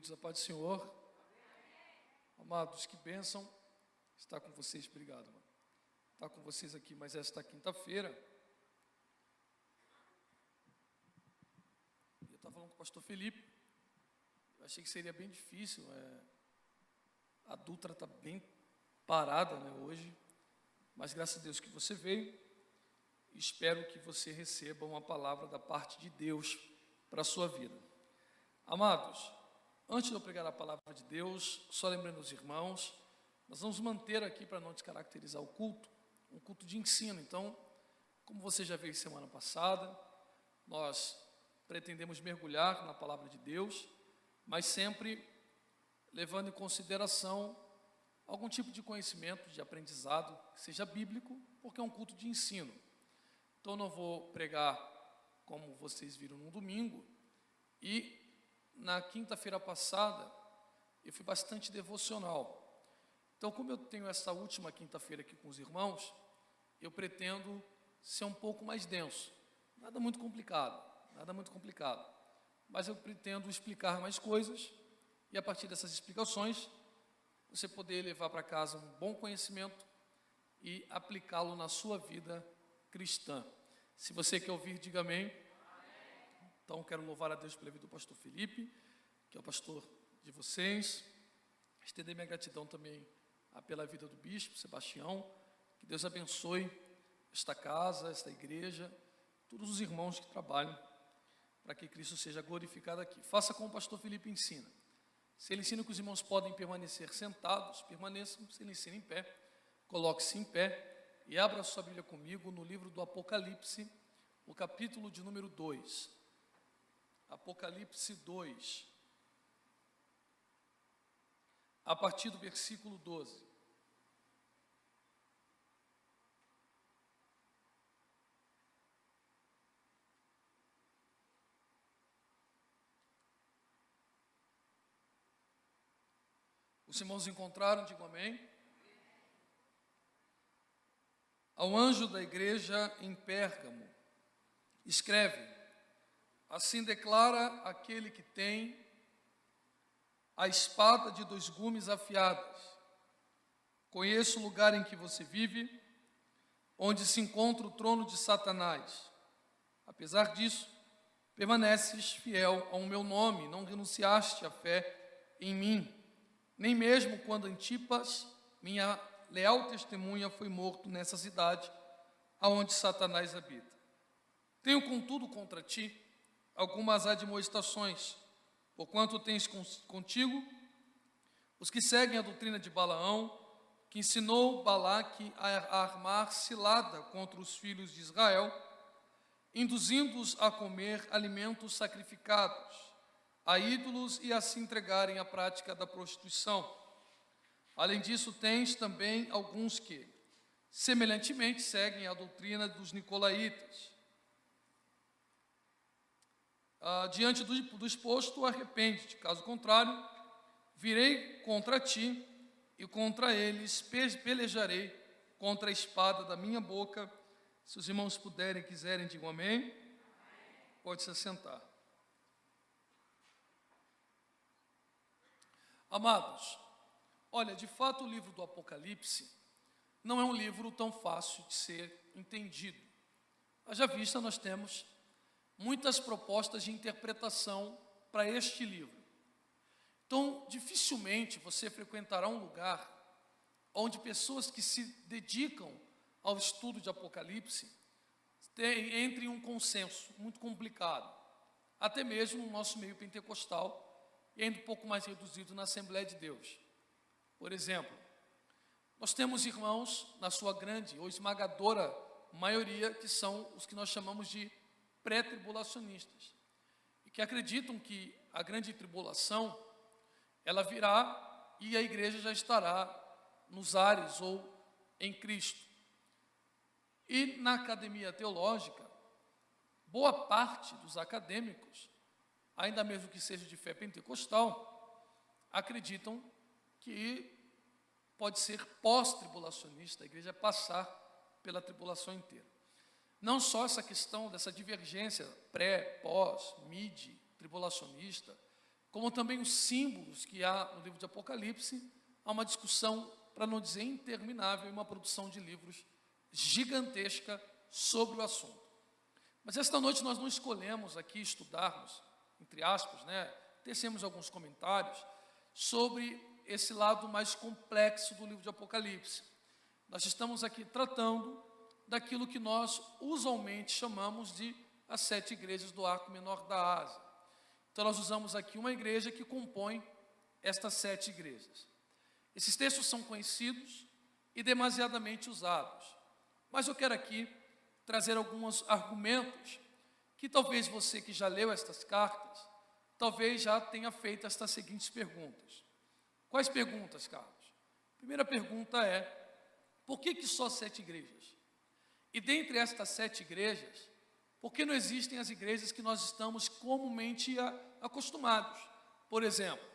Queridos, a paz do Senhor. Amados, que bênção estar com vocês. Obrigado, mano. Estar com vocês aqui, mas esta quinta-feira. Eu estava falando com o pastor Felipe. Eu achei que seria bem difícil. A Dutra está bem parada, né, hoje. Mas graças a Deus que você veio. Espero que você receba uma palavra da parte de Deus para a sua vida. Amados, antes de eu pregar a palavra de Deus, só lembrando os irmãos, nós vamos manter aqui, para não descaracterizar o culto, um culto de ensino. Então, como você já veio semana passada, nós pretendemos mergulhar na palavra de Deus, mas sempre levando em consideração algum tipo de conhecimento, de aprendizado, que seja bíblico, porque é um culto de ensino. Então, não vou pregar como vocês viram no domingo, e na quinta-feira passada, eu fui bastante devocional. Então, como eu tenho essa última quinta-feira aqui com os irmãos, eu pretendo ser um pouco mais denso. Nada muito complicado, mas eu pretendo explicar mais coisas, e a partir dessas explicações, você poder levar para casa um bom conhecimento e aplicá-lo na sua vida cristã. Se você quer ouvir, diga amém. Então, quero louvar a Deus pela vida do pastor Felipe, que é o pastor de vocês. Estender minha gratidão também pela vida do bispo Sebastião. Que Deus abençoe esta casa, esta igreja, todos os irmãos que trabalham, para que Cristo seja glorificado aqui. Faça como o pastor Felipe ensina. Se ele ensina que os irmãos podem permanecer sentados, permaneçam. Se ele ensina em pé, coloque-se em pé e abra a sua Bíblia comigo no livro do Apocalipse, o capítulo de número 2. Apocalipse 2, a partir do versículo 12. Os irmãos encontraram, digam amém. Ao anjo da igreja em Pérgamo, escreve: assim declara aquele que tem a espada de 2 gumes afiadas. Conheço o lugar em que você vive, onde se encontra o trono de Satanás. Apesar disso, permaneces fiel ao meu nome, não renunciaste à fé em mim, nem mesmo quando Antipas, minha leal testemunha, foi morto nessa cidade, aonde Satanás habita. Tenho, contudo, contra ti algumas admoestações, porquanto tens contigo os que seguem a doutrina de Balaão, que ensinou Balaque a armar cilada contra os filhos de Israel, induzindo-os a comer alimentos sacrificados a ídolos e a se entregarem à prática da prostituição. Além disso, tens também alguns que, semelhantemente, seguem a doutrina dos nicolaítas. Diante do exposto, arrepende-te, caso contrário, virei contra ti e contra eles pelejarei contra a espada da minha boca. Se os irmãos puderem e quiserem, digam amém. Pode se assentar. Amados, olha, de fato o livro do Apocalipse não é um livro tão fácil de ser entendido. Haja vista, nós temos muitas propostas de interpretação para este livro. Então, dificilmente você frequentará um lugar onde pessoas que se dedicam ao estudo de Apocalipse entrem em um consenso muito complicado, até mesmo no nosso meio pentecostal e ainda um pouco mais reduzido na Assembleia de Deus. Por exemplo, nós temos irmãos, na sua grande ou esmagadora maioria, que são os que nós chamamos de pré-tribulacionistas, e que acreditam que a grande tribulação, ela virá e a igreja já estará nos ares ou em Cristo. E na academia teológica, boa parte dos acadêmicos, ainda mesmo que seja de fé pentecostal, acreditam que pode ser pós-tribulacionista, a igreja passar pela tribulação inteira. Não só essa questão dessa divergência pré, pós, mid, tribulacionista, como também os símbolos que há no livro de Apocalipse, há uma discussão, para não dizer interminável, e uma produção de livros gigantesca sobre o assunto. Mas esta noite nós não escolhemos aqui estudarmos, entre aspas, tecemos alguns comentários sobre esse lado mais complexo do livro de Apocalipse. Nós estamos aqui tratando daquilo que nós usualmente chamamos de as 7 igrejas do arco menor da Ásia. Então nós usamos aqui uma igreja que compõe estas 7 igrejas. Esses textos são conhecidos e demasiadamente usados, mas eu quero aqui trazer alguns argumentos que talvez você que já leu estas cartas, talvez já tenha feito estas seguintes perguntas. Quais perguntas, Carlos? Primeira pergunta é, por que só 7 igrejas? E dentre estas 7 igrejas, por que não existem as igrejas que nós estamos comumente acostumados? Por exemplo,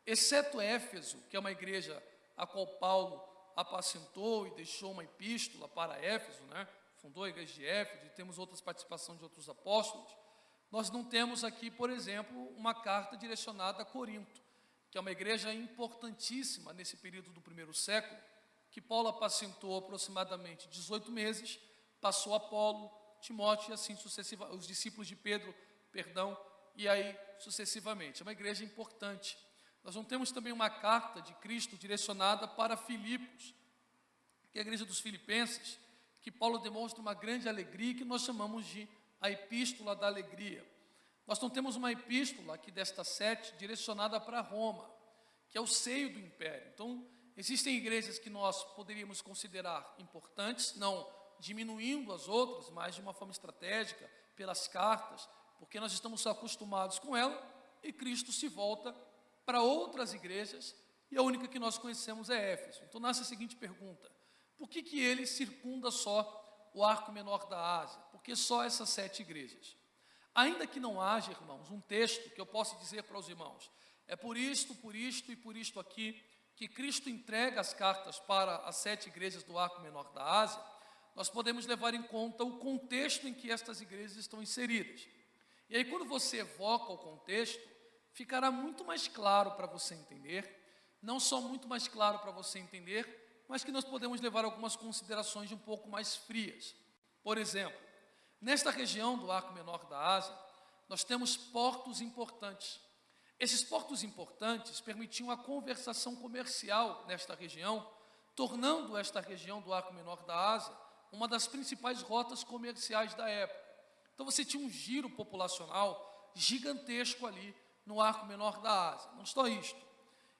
exceto Éfeso, que é uma igreja a qual Paulo apacentou e deixou uma epístola para Éfeso, fundou a igreja de Éfeso, e temos outras participações de outros apóstolos, nós não temos aqui, por exemplo, uma carta direcionada a Corinto, que é uma igreja importantíssima nesse período do primeiro século, que Paulo apacentou aproximadamente 18 meses, passou Apolo, Timóteo e assim sucessivamente, os discípulos de Pedro, e aí sucessivamente. É uma igreja importante. Nós não temos também uma carta de Cristo direcionada para Filipos, que é a igreja dos Filipenses, que Paulo demonstra uma grande alegria, que nós chamamos de a epístola da alegria. Nós não temos uma epístola aqui destas 7 direcionada para Roma, que é o seio do império. Então, existem igrejas que nós poderíamos considerar importantes, não diminuindo as outras, mas de uma forma estratégica, pelas cartas, porque nós estamos acostumados com ela, e Cristo se volta para outras igrejas, e a única que nós conhecemos é Éfeso. Então nasce a seguinte pergunta: por que ele circunda só o arco menor da Ásia? Por que só essas 7 igrejas? Ainda que não haja, irmãos, um texto que eu possa dizer para os irmãos, é por isto e por isto aqui, que Cristo entrega as cartas para as 7 igrejas do arco menor da Ásia, nós podemos levar em conta o contexto em que estas igrejas estão inseridas. E aí, quando você evoca o contexto, ficará muito mais claro para você entender, não só muito mais claro para você entender, mas que nós podemos levar algumas considerações um pouco mais frias. Por exemplo, nesta região do arco menor da Ásia, nós temos portos importantes. Esses portos importantes permitiam a conversação comercial nesta região, tornando esta região do arco menor da Ásia uma das principais rotas comerciais da época. Então você tinha um giro populacional gigantesco ali no arco menor da Ásia. Não só isto.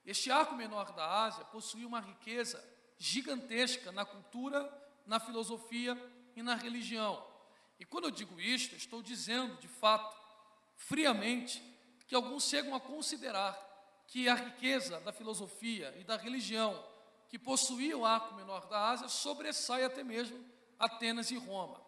Este arco menor da Ásia possuía uma riqueza gigantesca na cultura, na filosofia e na religião. E quando eu digo isto, eu estou dizendo, de fato, friamente, que alguns chegam a considerar que a riqueza da filosofia e da religião que possuía o arco menor da Ásia sobressai até mesmo Atenas e Roma.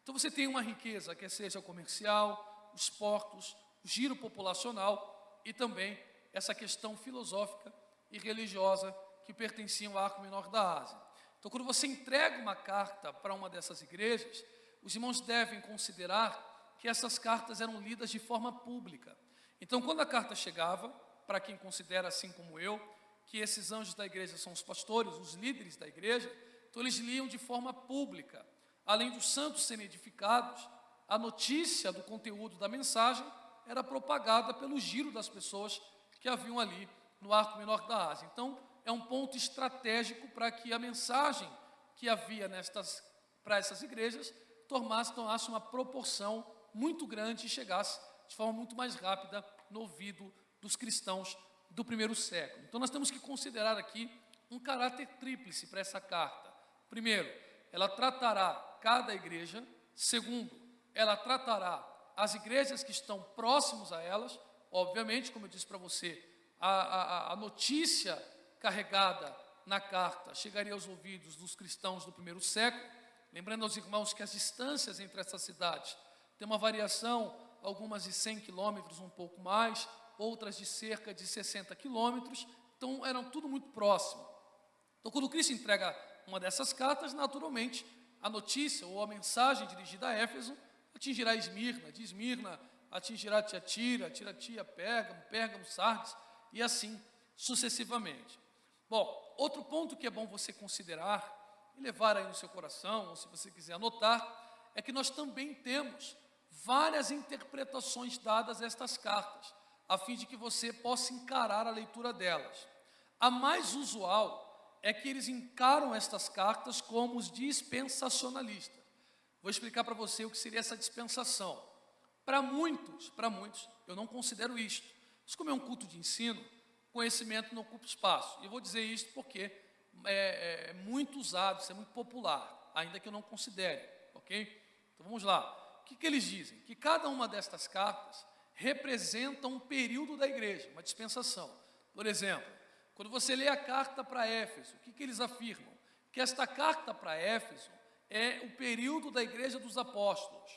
Então você tem uma riqueza que seja comercial, os portos, o giro populacional e também essa questão filosófica e religiosa que pertenciam ao arco menor da Ásia. Então, quando você entrega uma carta para uma dessas igrejas, os irmãos devem considerar que essas cartas eram lidas de forma pública. Então, quando a carta chegava, para quem considera assim como eu, que esses anjos da igreja são os pastores, os líderes da igreja, então eles liam de forma pública. Além dos santos serem edificados, a notícia do conteúdo da mensagem era propagada pelo giro das pessoas que haviam ali no arco menor da Ásia. Então, é um ponto estratégico para que a mensagem que havia para essas igrejas tomasse uma proporção muito grande e chegasse de forma muito mais rápida no ouvido dos cristãos do primeiro século. Então, nós temos que considerar aqui um caráter tríplice para essa carta. Primeiro, ela tratará cada igreja. Segundo, ela tratará as igrejas que estão próximos a elas. Obviamente, como eu disse para você, a notícia carregada na carta chegaria aos ouvidos dos cristãos do primeiro século, lembrando aos irmãos que as distâncias entre essas cidades tem uma variação, algumas de 100 quilômetros, um pouco mais, outras de cerca de 60 quilômetros, então eram tudo muito próximo. Então, quando Cristo entrega uma dessas cartas, naturalmente, a notícia ou a mensagem dirigida a Éfeso atingirá Esmirna. De Esmirna atingirá Tiatira, Tiatira, Pérgamo, Pérgamo, Sardes, e assim sucessivamente. Bom, outro ponto que é bom você considerar e levar aí no seu coração, ou se você quiser anotar, é que nós também temos várias interpretações dadas a estas cartas, a fim de que você possa encarar a leitura delas. A mais usual é que eles encaram estas cartas como os dispensacionalistas. Vou explicar para você o que seria essa dispensação. Para muitos, eu não considero isto. Mas como é um culto de ensino, conhecimento não ocupa espaço. E eu vou dizer isto porque é muito usado, isso é muito popular, ainda que eu não considere, ok? Então vamos lá. O que eles dizem? Que cada uma destas cartas representa um período da igreja, uma dispensação. Por exemplo, quando você lê a carta para Éfeso, o que eles afirmam? Que esta carta para Éfeso é o período da igreja dos apóstolos.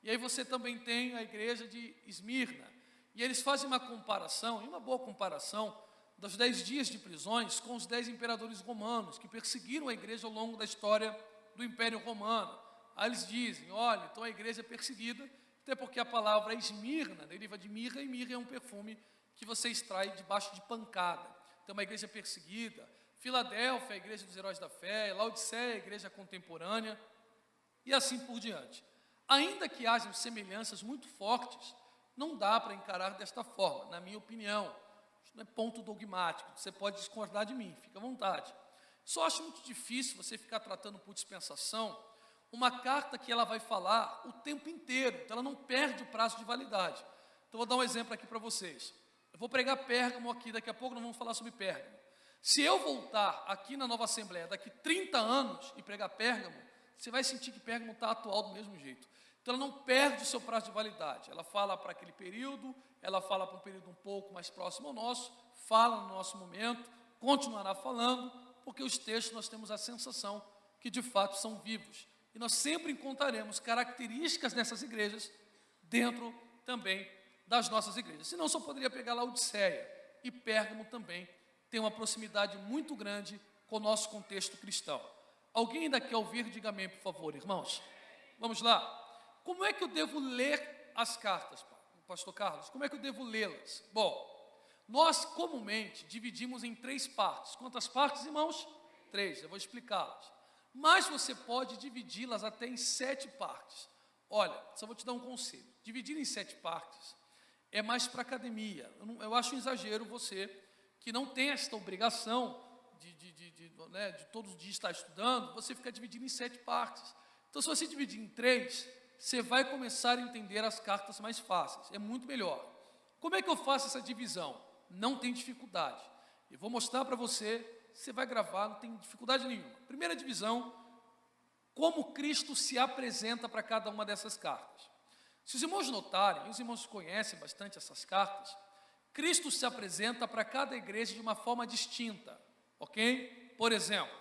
E aí você também tem a igreja de Esmirna. E eles fazem uma comparação, e uma boa comparação, dos 10 dias de prisões com os 10 imperadores romanos que perseguiram a igreja ao longo da história do Império Romano. Aí eles dizem, olha, então a igreja é perseguida, até porque a palavra Esmirna deriva de mirra, e mirra é um perfume que você extrai debaixo de pancada. Então uma igreja perseguida. Filadélfia, a igreja dos heróis da fé. Laodiceia, a igreja contemporânea, e assim por diante. Ainda que hajam semelhanças muito fortes, não dá para encarar desta forma, na minha opinião. Isso não é ponto dogmático, você pode discordar de mim, fica à vontade. Só acho muito difícil você ficar tratando por dispensação uma carta que ela vai falar o tempo inteiro, então ela não perde o prazo de validade. Então vou dar um exemplo aqui para vocês. Eu vou pregar Pérgamo aqui, daqui a pouco nós vamos falar sobre Pérgamo. Se eu voltar aqui na Nova Assembleia daqui 30 anos e pregar Pérgamo, você vai sentir que Pérgamo está atual do mesmo jeito. Então ela não perde o seu prazo de validade, ela fala para aquele período, ela fala para um período um pouco mais próximo ao nosso, fala no nosso momento, continuará falando, porque os textos nós temos a sensação que de fato são vivos. E nós sempre encontraremos características dessas igrejas dentro também das nossas igrejas. Senão só poderia pegar Laodiceia, e Pérgamo também tem uma proximidade muito grande com o nosso contexto cristão. Alguém ainda quer ouvir? Diga amém, por favor, irmãos. Vamos lá. Como é que eu devo ler as cartas, pastor Carlos? Como é que eu devo lê-las? Bom, nós comumente dividimos em 3 partes. Quantas partes, irmãos? 3, eu vou explicá-las. Mas você pode dividi-las até em 7 partes. Olha, só vou te dar um conselho. Dividir em 7 partes é mais para academia. Eu acho um exagero você que não tem esta obrigação de todos os dias estar estudando, você fica dividindo em 7 partes. Então, se você dividir em 3, você vai começar a entender as cartas mais fáceis. É muito melhor. Como é que eu faço essa divisão? Não tem dificuldade. Eu vou mostrar para você, você vai gravar, não tem dificuldade nenhuma. Primeira divisão, como Cristo se apresenta para cada uma dessas cartas. Se os irmãos notarem, os irmãos conhecem bastante essas cartas, Cristo se apresenta para cada igreja de uma forma distinta, ok? Por exemplo,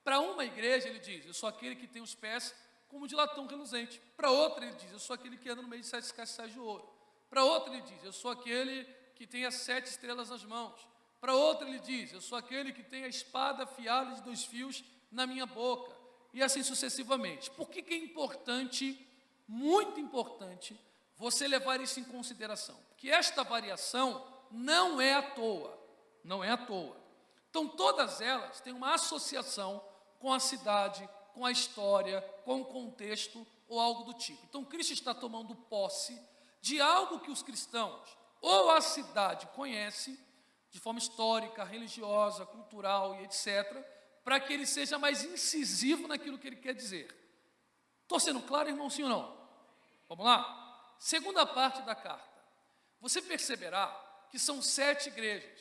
para uma igreja ele diz, eu sou aquele que tem os pés como de latão reluzente. Para outra ele diz, eu sou aquele que anda no meio de 7 castiçais de ouro. Para outra ele diz, eu sou aquele que tem as 7 estrelas nas mãos. Para outra ele diz, eu sou aquele que tem a espada afiada de 2 fios na minha boca. E assim sucessivamente. Por que é importante, muito importante, você levar isso em consideração? Porque esta variação não é à toa. Não é à toa. Então todas elas têm uma associação com a cidade, com a história, com o contexto ou algo do tipo. Então Cristo está tomando posse de algo que os cristãos ou a cidade conhece de forma histórica, religiosa, cultural e etc., para que ele seja mais incisivo naquilo que ele quer dizer. Estou sendo claro, irmão, sim ou não? Vamos lá? Segunda parte da carta. Você perceberá que são 7 igrejas.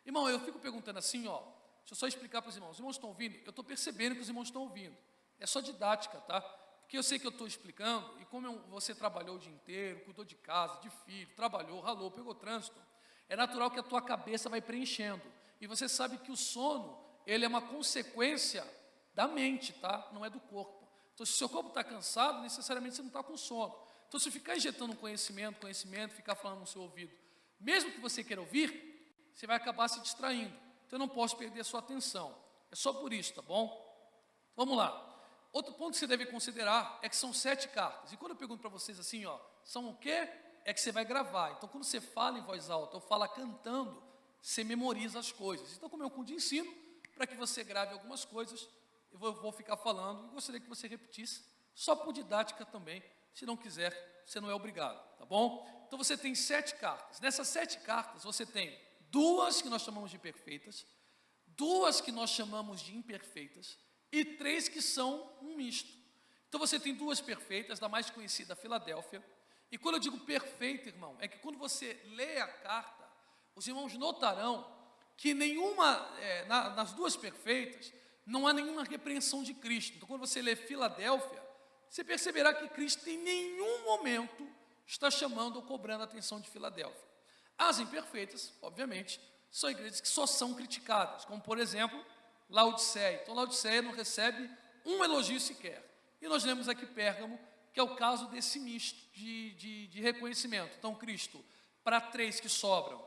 Irmão, eu fico perguntando assim, ó, deixa eu só explicar para os irmãos. Os irmãos estão ouvindo? Eu estou percebendo que os irmãos estão ouvindo. É só didática, tá? Porque eu sei que eu estou explicando, e como você trabalhou o dia inteiro, cuidou de casa, de filho, trabalhou, ralou, pegou trânsito, é natural que a tua cabeça vai preenchendo. E você sabe que o sono, ele é uma consequência da mente, tá? Não é do corpo. Então, se o seu corpo está cansado, necessariamente você não está com sono. Então, se ficar injetando conhecimento, ficar falando no seu ouvido, mesmo que você queira ouvir, você vai acabar se distraindo. Então, eu não posso perder a sua atenção. É só por isso, tá bom? Vamos lá. Outro ponto que você deve considerar é que são 7 cartas. E quando eu pergunto para vocês assim, ó, são o quê? é que você vai gravar. Então, quando você fala em voz alta ou fala cantando, você memoriza as coisas. Então, como é um curso de ensino, para que você grave algumas coisas, eu vou ficar falando, e gostaria que você repetisse, só por didática também. Se não quiser, você não é obrigado, tá bom? Então, você tem 7 cartas. Nessas 7 cartas, você tem 2 que nós chamamos de perfeitas, 2 que nós chamamos de imperfeitas, e 3 que são um misto. Então, você tem 2 perfeitas, da mais conhecida, Filadélfia. E quando eu digo perfeita, irmão, é que quando você lê a carta, os irmãos notarão que nas 2 perfeitas, não há nenhuma repreensão de Cristo. Então, quando você lê Filadélfia, você perceberá que Cristo em nenhum momento está chamando ou cobrando a atenção de Filadélfia. As imperfeitas, obviamente, são igrejas que só são criticadas, como, por exemplo, Laodiceia. Então, Laodiceia não recebe um elogio sequer. E nós lemos aqui Pérgamo, que é o caso desse misto de reconhecimento. Então, Cristo, para 3 que sobram,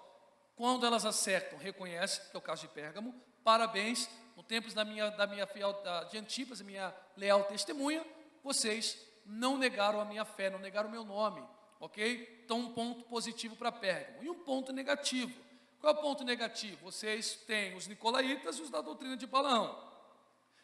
quando elas acertam, reconhece, que é o caso de Pérgamo, parabéns, no tempo da minha fiel, de Antipas, a minha leal testemunha, vocês não negaram a minha fé, não negaram o meu nome, ok? Então, um ponto positivo para Pérgamo. E um ponto negativo. Qual é o ponto negativo? Vocês têm os nicolaítas e os da doutrina de Balaão.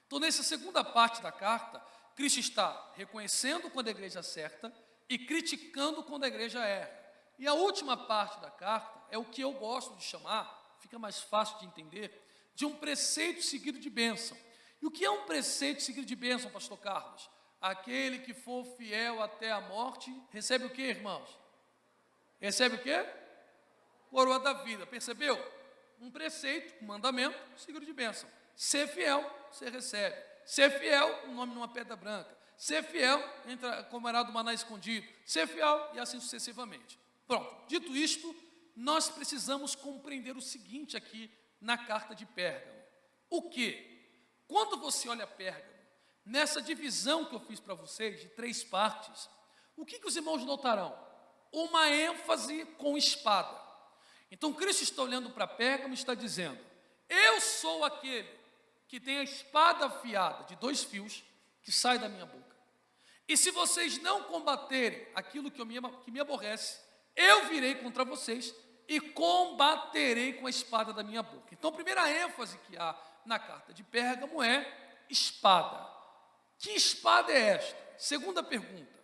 Então, nessa segunda parte da carta, Cristo está reconhecendo quando a igreja acerta e criticando quando a igreja erra. E a última parte da carta é o que eu gosto de chamar, fica mais fácil de entender, de um preceito seguido de bênção. E o que é um preceito seguido de bênção, pastor Carlos? Aquele que for fiel até a morte, recebe o quê, irmãos? Recebe o quê? Coroa da vida, percebeu? Um preceito, um mandamento seguido de bênção. Ser fiel, você recebe. Ser fiel, um nome numa pedra branca. Ser fiel, entra como era do maná escondido. Ser fiel e assim sucessivamente. Pronto, dito isto, nós precisamos compreender o seguinte aqui na carta de Pérgamo. O quê? Quando você olha Pérgamo, nessa divisão que eu fiz para vocês, de 3 partes, o que os irmãos notarão? Uma ênfase com espada. Então, Cristo está olhando para Pérgamo e está dizendo, eu sou aquele que tem a espada afiada de 2 fios que sai da minha boca. E se vocês não combaterem aquilo que me aborrece, eu virei contra vocês e combaterei com a espada da minha boca. Então, a primeira ênfase que há na carta de Pérgamo é espada. Que espada é esta? Segunda pergunta.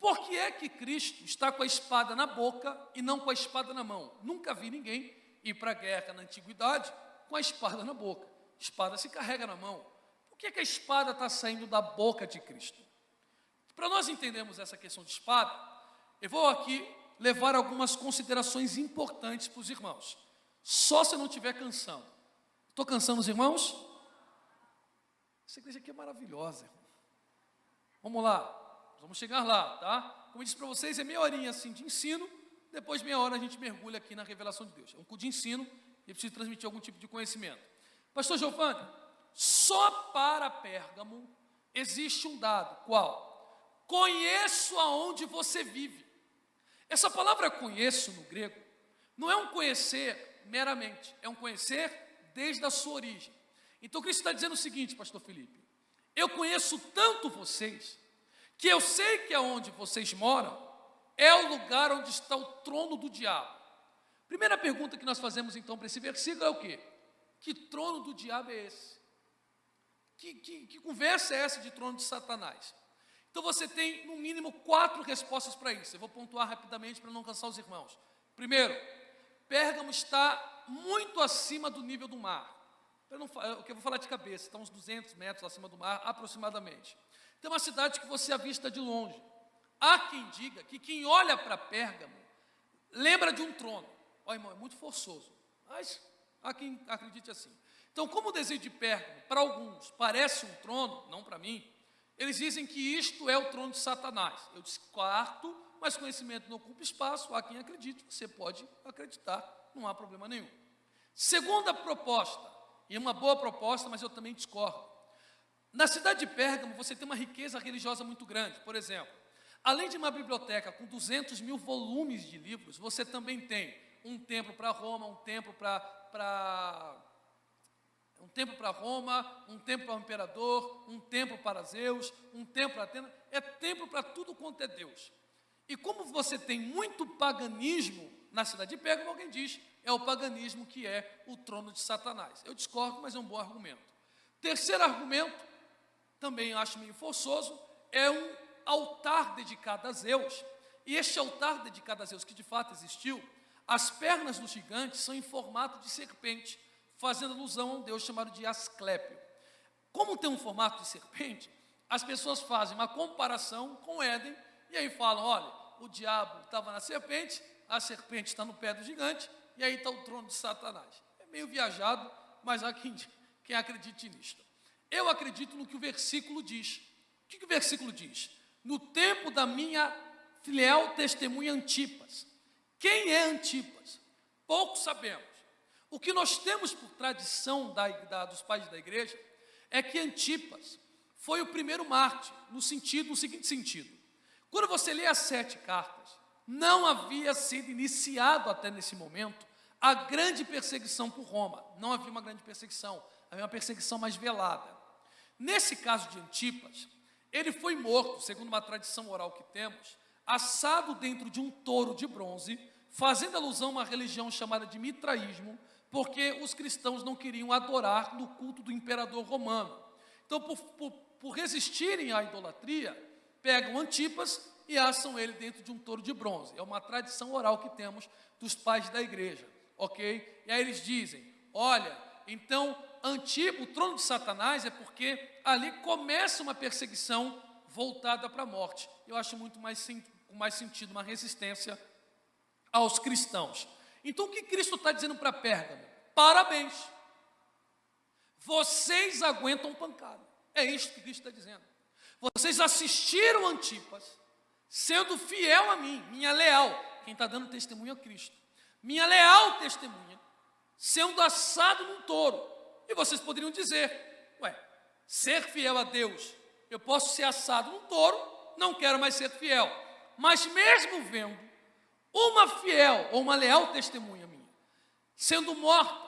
Por que é que Cristo está com a espada na boca e não com a espada na mão? Nunca vi ninguém ir para a guerra na antiguidade com a espada na boca. A espada se carrega na mão. Por que a espada está saindo da boca de Cristo? Para nós entendermos essa questão de espada, eu vou aqui levar algumas considerações importantes para os irmãos. Só se eu não estiver cansando. Estou cansando os irmãos? Essa igreja aqui é maravilhosa, irmão. Vamos lá, vamos chegar lá, tá? Como eu disse para vocês, é meia horinha assim de ensino, depois meia hora a gente mergulha aqui na revelação de Deus. É um curso de ensino e preciso transmitir algum tipo de conhecimento. Pastor Giovanni, só para Pérgamo existe um dado, qual? Conheço aonde você vive. Essa palavra conheço no grego não é um conhecer meramente, é um conhecer desde a sua origem. Então Cristo está dizendo o seguinte, pastor Felipe, eu conheço tanto vocês, que eu sei que aonde vocês moram é o lugar onde está o trono do diabo. Primeira pergunta que nós fazemos então para esse versículo é o quê? Que trono do diabo é esse? Que conversa é essa de trono de Satanás? Então você tem no mínimo 4 respostas para isso. Eu vou pontuar rapidamente para não cansar os irmãos. Primeiro, Pérgamo está muito acima do nível do mar. Eu vou falar de cabeça, está uns 200 metros acima do mar, aproximadamente. Tem uma cidade que você avista de longe. Há quem diga que quem olha para Pérgamo lembra de um trono. Ó, irmão, é muito forçoso, mas há quem acredite assim. Então, como o desenho de Pérgamo, para alguns, parece um trono, não para mim, eles dizem que isto é o trono de Satanás. Eu descarto, mas conhecimento não ocupa espaço, há quem acredite, você pode acreditar, não há problema nenhum. Segunda proposta, e é uma boa proposta, mas eu também discordo. Na cidade de Pérgamo, você tem uma riqueza religiosa muito grande. Por exemplo, além de uma biblioteca com 200 mil volumes de livros, você também tem um templo para Roma, um templo para Roma, um templo para o imperador, um templo para Zeus, um templo para Atenas, é templo para tudo quanto é Deus. E como você tem muito paganismo na cidade de Pérgamo, alguém diz, é o paganismo que é o trono de Satanás. Eu discordo, mas é um bom argumento. Terceiro argumento, também acho meio forçoso, é um altar dedicado a Zeus. E este altar dedicado a Zeus, que de fato existiu, as pernas do gigante são em formato de serpente, fazendo alusão a um deus chamado de Asclépio. Como tem um formato de serpente, as pessoas fazem uma comparação com Éden, e aí falam, olha, o diabo estava na serpente, a serpente está no pé do gigante, e aí está o trono de Satanás. É meio viajado, mas há quem acredite nisto. Eu acredito no que o versículo diz. O que o versículo diz? No tempo da minha fiel testemunha Antipas. Quem é Antipas? Pouco sabemos. O que nós temos por tradição dos pais da igreja é que Antipas foi o primeiro mártir, no seguinte sentido. Quando você lê as 7 cartas, não havia sido iniciado até nesse momento a grande perseguição por Roma. Não havia uma grande perseguição, havia uma perseguição mais velada. Nesse caso de Antipas, ele foi morto, segundo uma tradição oral que temos, assado dentro de um touro de bronze, fazendo alusão a uma religião chamada de mitraísmo, porque os cristãos não queriam adorar no culto do imperador romano. Então, por resistirem à idolatria, pegam Antipas e assam ele dentro de um touro de bronze. É uma tradição oral que temos dos pais da igreja, ok? E aí eles dizem, olha, então, o trono de Satanás é porque ali começa uma perseguição voltada para a morte. Eu acho muito mais sentido, uma resistência aos cristãos. Então, o que Cristo está dizendo para Pérgamo? Parabéns! Vocês aguentam pancada. É isso que Cristo está dizendo. Vocês assistiram Antipas, sendo fiel a mim, minha leal. Quem está dando testemunho é Cristo. Minha leal testemunha, sendo assado num touro. E vocês poderiam dizer, ser fiel a Deus, eu posso ser assado num touro, não quero mais ser fiel. Mas mesmo vendo uma fiel ou uma leal testemunha minha, sendo morta,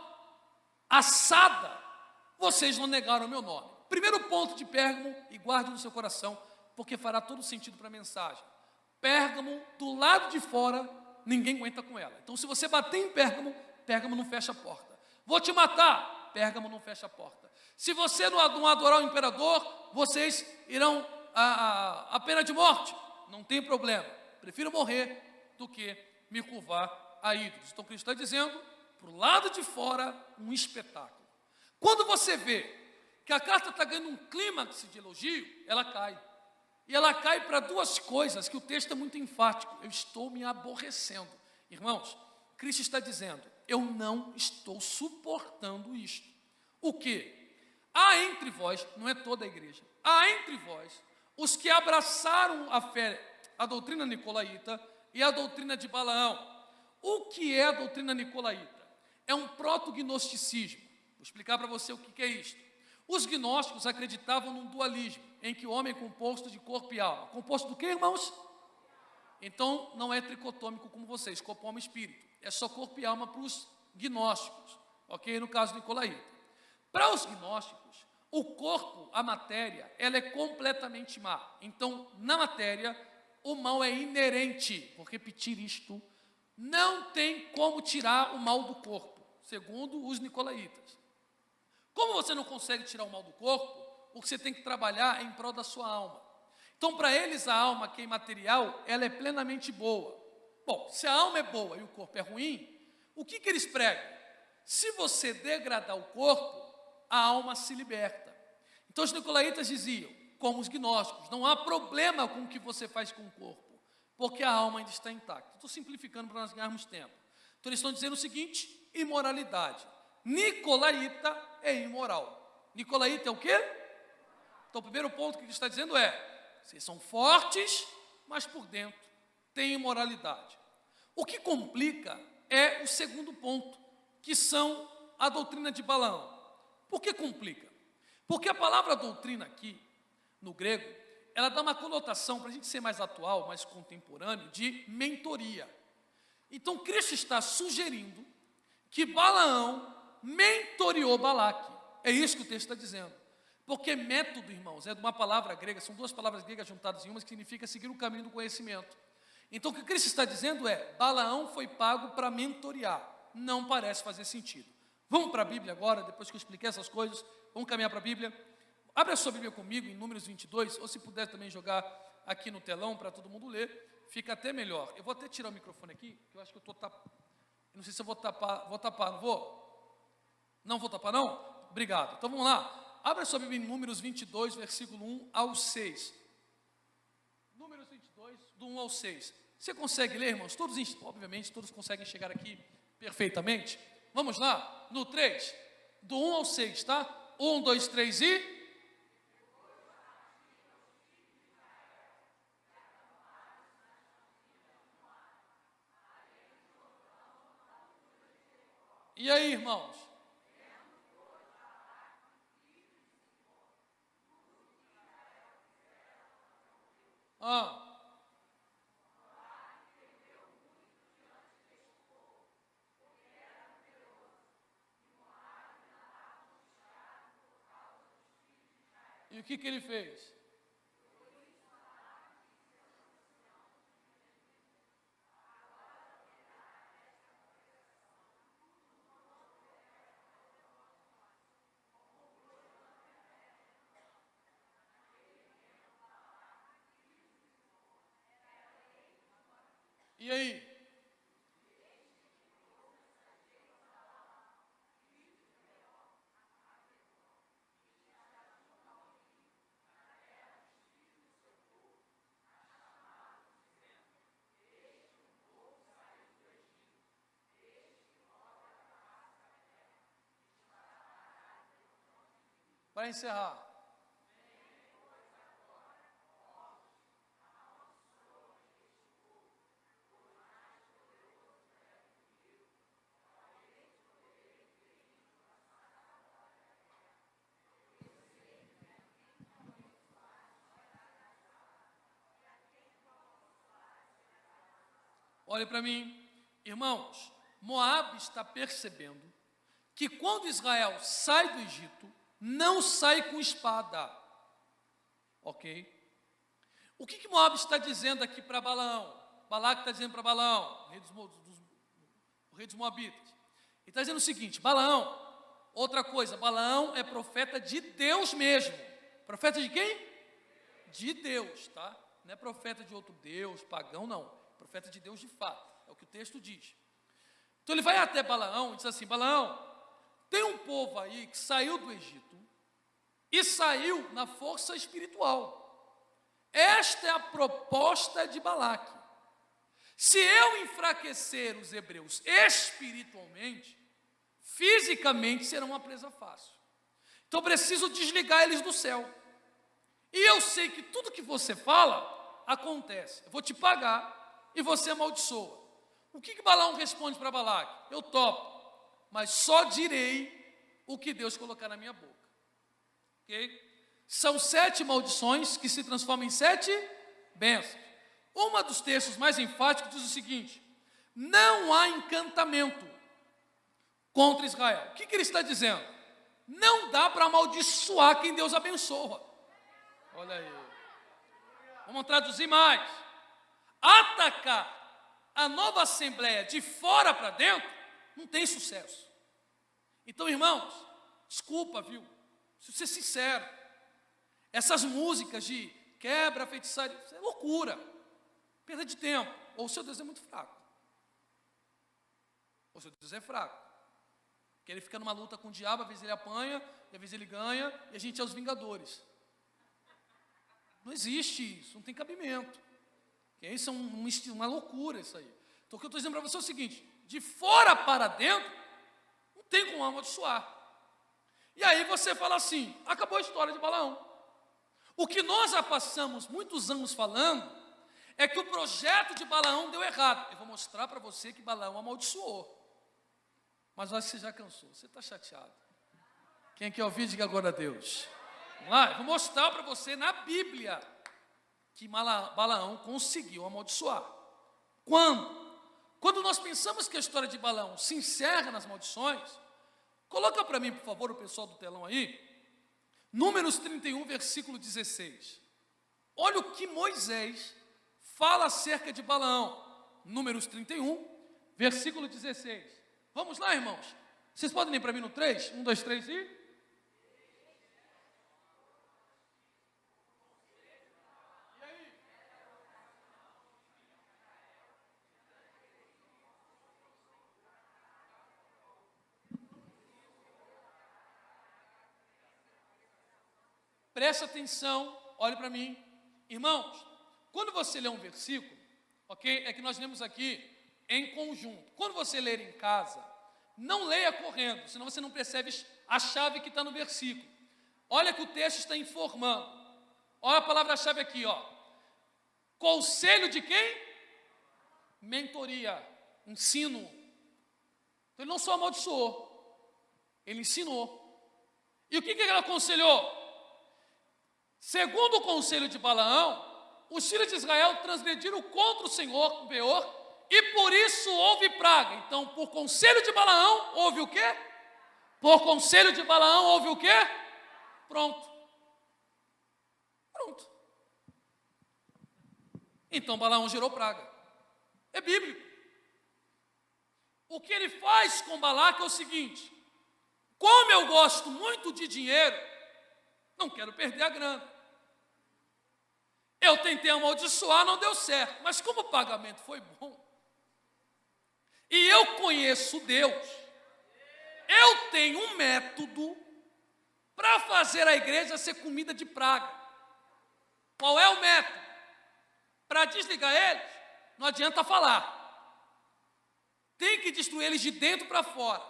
assada, vocês não negaram o meu nome. Primeiro ponto de Pérgamo, e guarde no seu coração, porque fará todo sentido para a mensagem. Pérgamo, do lado de fora, ninguém aguenta com ela. Então, se você bater em Pérgamo, Pérgamo não fecha a porta. Vou te matar, Pérgamo não fecha a porta. Se você não adorar o imperador, vocês irão a pena de morte. Não tem problema. Prefiro morrer do que me curvar a ídolos. Então, Cristo está dizendo, para o lado de fora, um espetáculo. Quando você vê que a carta está ganhando um clímax de elogio, ela cai. E ela cai para 2 coisas, que o texto é muito enfático. Eu estou me aborrecendo. Irmãos, Cristo está dizendo, eu não estou suportando isto. O quê? Há entre vós, não é toda a igreja, há entre vós os que abraçaram a fé, a doutrina nicolaíta e a doutrina de Balaão. O que é a doutrina nicolaíta? É um proto-gnosticismo. Vou explicar para você o que é isto. Os gnósticos acreditavam num dualismo, em que o homem é composto de corpo e alma. Composto do quê, irmãos? Então, não é tricotômico como vocês, corpo, alma e espírito. É só corpo e alma para os gnósticos, ok? No caso nicolaíta. Para os gnósticos, o corpo, a matéria, ela é completamente má. Então, na matéria, o mal é inerente. Vou repetir isto. Não tem como tirar o mal do corpo, segundo os nicolaítas. Como você não consegue tirar o mal do corpo, o que você tem que trabalhar é em prol da sua alma. Então, para eles, a alma, que é imaterial, ela é plenamente boa. Bom, se a alma é boa e o corpo é ruim, o que eles pregam? Se você degradar o corpo, a alma se liberta. Então, os nicolaítas diziam, como os gnósticos, não há problema com o que você faz com o corpo, porque a alma ainda está intacta. Estou simplificando para nós ganharmos tempo. Então, eles estão dizendo o seguinte, imoralidade. Nicolaíta é imoral. Nicolaíta é o quê? Então, o primeiro ponto que ele está dizendo é, vocês são fortes, mas por dentro tem imoralidade. O que complica é o segundo ponto, que são a doutrina de Balaão. Por que complica? Porque a palavra doutrina aqui, no grego, ela dá uma conotação, para a gente ser mais atual, mais contemporâneo, de mentoria. Então, Cristo está sugerindo que Balaão mentoriou Balaque. É isso que o texto está dizendo. Porque método, irmãos, é de uma palavra grega, são 2 palavras gregas juntadas em uma, que significa seguir o caminho do conhecimento. Então, o que Cristo está dizendo é, Balaão foi pago para mentorear. Não parece fazer sentido. Vamos para a Bíblia agora, depois que eu expliquei essas coisas, vamos caminhar para a Bíblia. Abre a sua Bíblia comigo, em Números 22, ou se puder também jogar aqui no telão, para todo mundo ler, fica até melhor. Eu vou até tirar o microfone aqui, que eu acho que eu estou tapando. Não sei se eu vou tapar, não vou? Não vou tapar, não? Obrigado. Então, vamos lá. Abre a sua Bíblia em Números 22, versículo 1 ao 6. Números 22, do 1 ao 6. Você consegue ler, irmãos? Todos, obviamente, todos conseguem chegar aqui perfeitamente. Vamos lá, no 3, do 1 ao 6, tá? 1, 2, 3 e... E aí, irmãos? E o que ele fez? E aí? Para encerrar. Olhe para mim, irmãos, Moabe está percebendo que quando Israel sai do Egito, não sai com espada, ok? O que Moabe está dizendo aqui para Balaão? Balaque está dizendo para Balaão, o rei dos Moabitas. Ele está dizendo o seguinte, Balaão, outra coisa, Balaão é profeta de Deus mesmo. Profeta de quem? De Deus, tá? Não é profeta de outro Deus, pagão, não. Profeta de Deus de fato, é o que o texto diz. Então ele vai até Balaão e diz assim, Balaão, tem um povo aí que saiu do Egito e saiu na força espiritual. Esta é a proposta de Balaque. Se eu enfraquecer os hebreus espiritualmente, fisicamente serão uma presa fácil. Então eu preciso desligar eles do céu. E eu sei que tudo que você fala, acontece. Eu vou te pagar e você amaldiçoa. O que Balaão responde para Balaque? Eu topo, mas só direi o que Deus colocar na minha boca. Ok? São 7 maldições que se transformam em 7 bênçãos. Um dos textos mais enfáticos diz o seguinte: não há encantamento contra Israel. O que ele está dizendo? Não dá para amaldiçoar quem Deus abençoa. Olha aí. Vamos traduzir mais. Atacar a nova assembleia de fora para dentro não tem sucesso. Então, irmãos, desculpa, viu? Preciso ser sincero. Essas músicas de quebra, feitiçaria, isso é loucura. Perda de tempo. Ou o seu Deus é muito fraco. Ou o seu Deus é fraco. Porque ele fica numa luta com o diabo, às vezes ele apanha, e às vezes ele ganha, e a gente é os vingadores. Não existe isso, não tem cabimento. Isso é uma loucura isso aí. Então o que eu estou dizendo para você é o seguinte: de fora para dentro, não tem como amaldiçoar. E aí você fala assim, acabou a história de Balaão. O que nós já passamos muitos anos falando, é que o projeto de Balaão deu errado. Eu vou mostrar para você que Balaão amaldiçoou. Mas eu acho que você já cansou, você está chateado. Quem quer ouvir, diga glória a Deus. Vamos lá, eu vou mostrar para você na Bíblia que Balaão conseguiu amaldiçoar. Quando? Quando nós pensamos que a história de Balaão se encerra nas maldições, coloca para mim, por favor, o pessoal do telão aí, Números 31, versículo 16. Olha o que Moisés fala acerca de Balaão. Números 31, versículo 16. Vamos lá, irmãos. Vocês podem ir para mim no 3? 1, 2, 3 e... Preste atenção, olhe para mim. Irmãos, quando você lê um versículo, ok? É que nós lemos aqui em conjunto. Quando você ler em casa, não leia correndo, senão você não percebe a chave que está no versículo. Olha que o texto está informando. Olha a palavra-chave aqui, ó. Conselho de quem? Mentoria, ensino. Então, ele não só amaldiçoou, ele ensinou. E o que ele aconselhou? Segundo o conselho de Balaão, os filhos de Israel transgrediram contra o Senhor, o Peor, e por isso houve praga. Então, por conselho de Balaão, houve o quê? Por conselho de Balaão, houve o quê? Pronto. Pronto. Então, Balaão gerou praga. É bíblico. O que ele faz com Balaque é o seguinte: como eu gosto muito de dinheiro, não quero perder a grana. Eu tentei amaldiçoar, não deu certo, mas como o pagamento foi bom, e eu conheço Deus, eu tenho um método para fazer a igreja ser comida de praga. Qual é o método? Para desligar eles, não adianta falar. Tem que destruir eles de dentro para fora.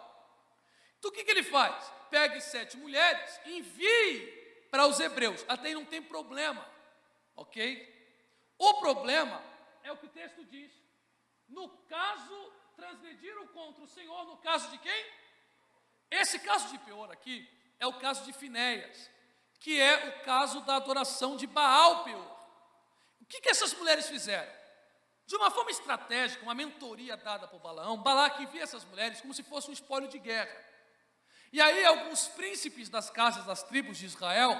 Então o que ele faz? Pegue 7 mulheres e envie para os hebreus. Até aí não tem problema. Ok? O problema é o que o texto diz. No caso, transgrediram contra o Senhor, no caso de quem? Esse caso de Peor aqui é o caso de Finéias, que é o caso da adoração de Baal Peor. O que essas mulheres fizeram? De uma forma estratégica, uma mentoria dada por Balaão, Balaque via essas mulheres como se fosse um espólio de guerra. E aí alguns príncipes das casas das tribos de Israel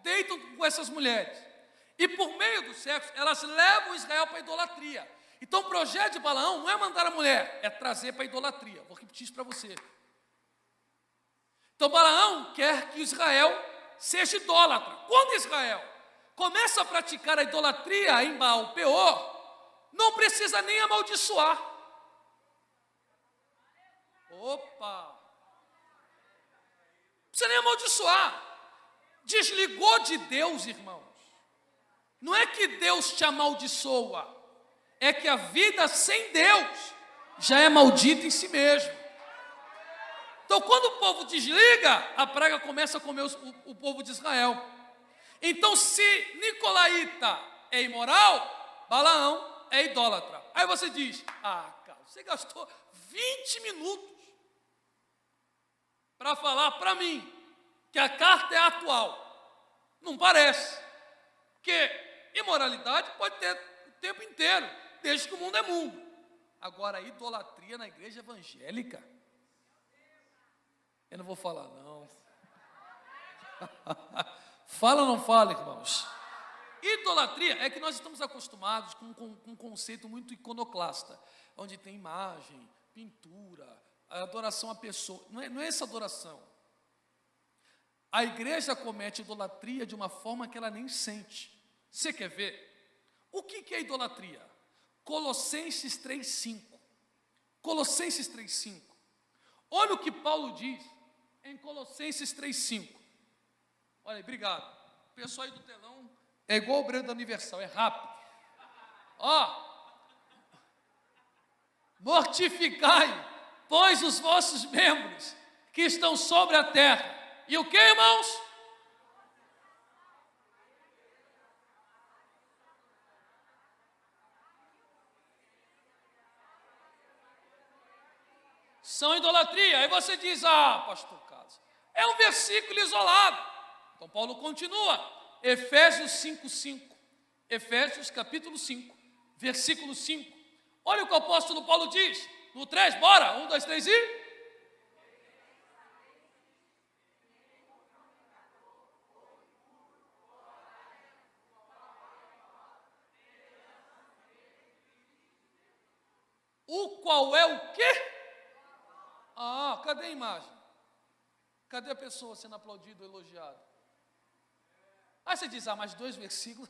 deitam com essas mulheres. E por meio do sexo, elas levam Israel para a idolatria. Então o projeto de Balaão não é mandar a mulher, é trazer para a idolatria. Vou repetir isso para você. Então Balaão quer que Israel seja idólatra. Quando Israel começa a praticar a idolatria em Baal Peor, não precisa nem amaldiçoar. Opa! Não precisa nem amaldiçoar. Desligou de Deus, irmãos. Não é que Deus te amaldiçoa, é que a vida sem Deus já é maldita em si mesmo. Então, quando o povo desliga, a praga começa a comer o povo de Israel. Então, se Nicolaíta é imoral, Balaão é idólatra. Aí você diz: cara, você gastou 20 minutos para falar para mim que a carta é atual. Não parece. Porque imoralidade pode ter o tempo inteiro, desde que o mundo é mundo. Agora, idolatria na igreja evangélica, eu não vou falar não. Fala ou não fala, irmãos? Idolatria é que nós estamos acostumados com um conceito muito iconoclasta, onde tem imagem, pintura, a adoração à pessoa. Não é essa adoração. A igreja comete idolatria de uma forma que ela nem sente. Você quer ver? O que é idolatria? Colossenses 3,5. Colossenses 3,5. Olha o que Paulo diz em Colossenses 3,5. Olha aí, obrigado. O pessoal aí do telão é igual o Breno da Universal, é rápido. Mortificai, pois, os vossos membros que estão sobre a terra. E o que, irmãos? São idolatria. Aí você diz: pastor Carlos, é um versículo isolado. Então Paulo continua, Efésios 5:5. Efésios capítulo 5, versículo 5. Olha o que o apóstolo Paulo diz, no 3, bora, 1, 2, 3 e... O qual é o quê? Ah, cadê a imagem? Cadê a pessoa sendo aplaudida ou elogiada? Aí você diz, mais 2 versículos,